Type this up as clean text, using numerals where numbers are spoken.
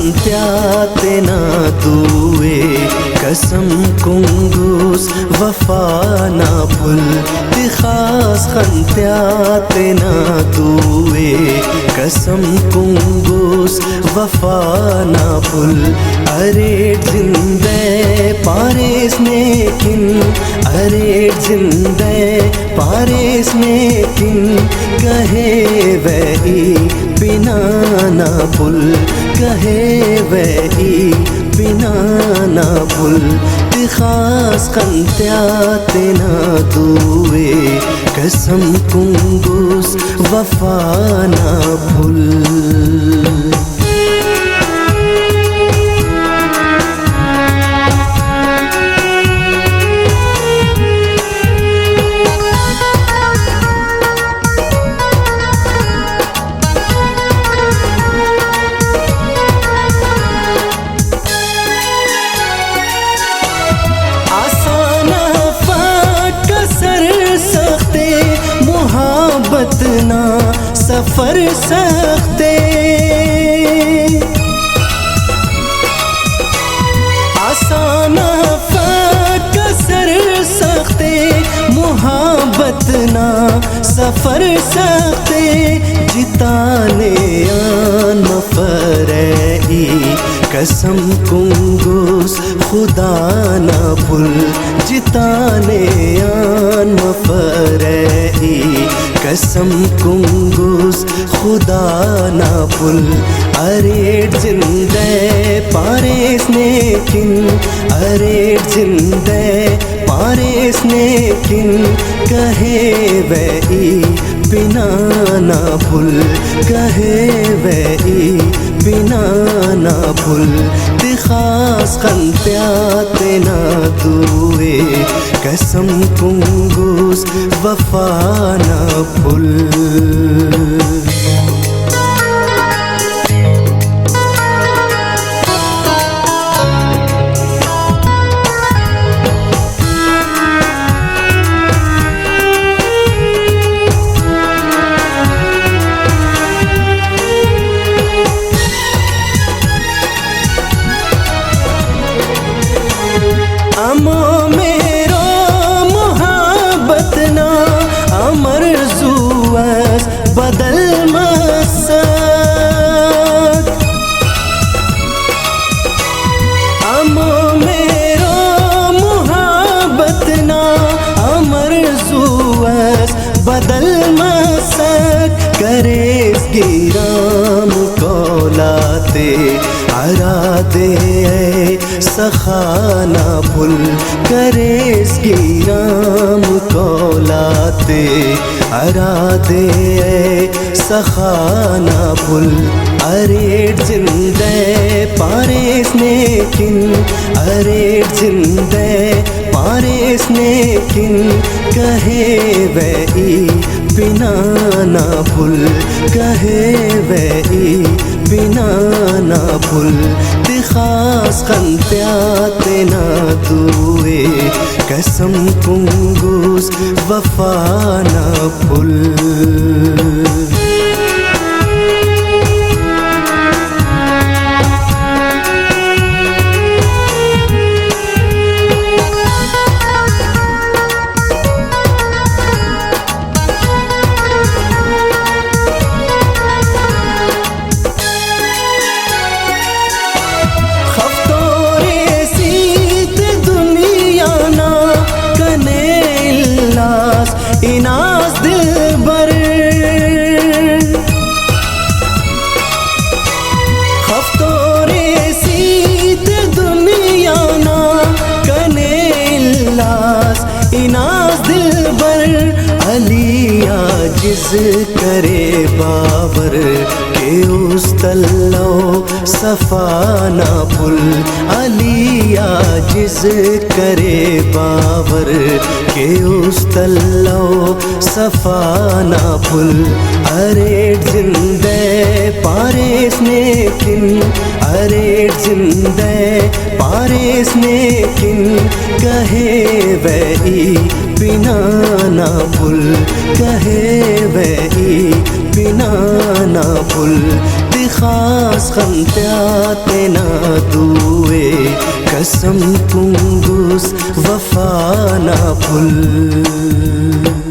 खंत्याते ना दुए कसम कुंगूस वफा ना भूल खास खंत्याते ना दुए कसम कुंगूस वफा ना भूल अरे जिंदे पारिस में किन अरे जिंदे पारिस में किन कहे वही बिना ना भूल कहे वही बिना ना भूल खास खंत्याते ना दुए कसम कुंगूस वफा ना भूल। ना सफर सख्ते आसाना कसर सख्ते मुहाबत ना सफर सख्ते जिताने आन मफरई कसम कुंगूस खुदा ना भूल जिताने आन मफरई कसम कुंगूस खुदा ना भूल अरे जिंदे पारिस ने किन अरे जिंदे पारिस ने किन कहे वही बिना ना भूल कहे वही बिना ना भूल खास खंत्याते ना दुए कसम कुंगूस वफा ना भूल। अमो मेरो मोहब्बत ना अमर जुअस बदल मसक अमो मेरो मोहब्बत ना अमर जुअस बदल मसक करेस गिराम कोलाते अरादे सखाना भूल करेस गिराम कोलाते अरादे सखाना भूल अरे जिंदे पारिस ने किन अरे जिंदे पारिस ने किन कहे वही बिना ना भूल कहे वही बिना ना भूल खास खंत्याते ना दुए कसम कुंगूस वफा ना भूल। इनास दिल बर खफ्तोरे सीत दुनिया ना कने इल्लास इनास दिल बर अलिया जिस करे बाबर के उस तल्लो सफा ना भूल अलिया जिस करे बाबर के उस तल्लो सफा ना भूल अरे जिंदे पारिस ने किन अरे जिंदे पारिस ने किन कहे वही बिना ना भूल कहे वही बिना ना भूल खास खंत्याते ना दुए कसम कुंगुस वफा ना भूल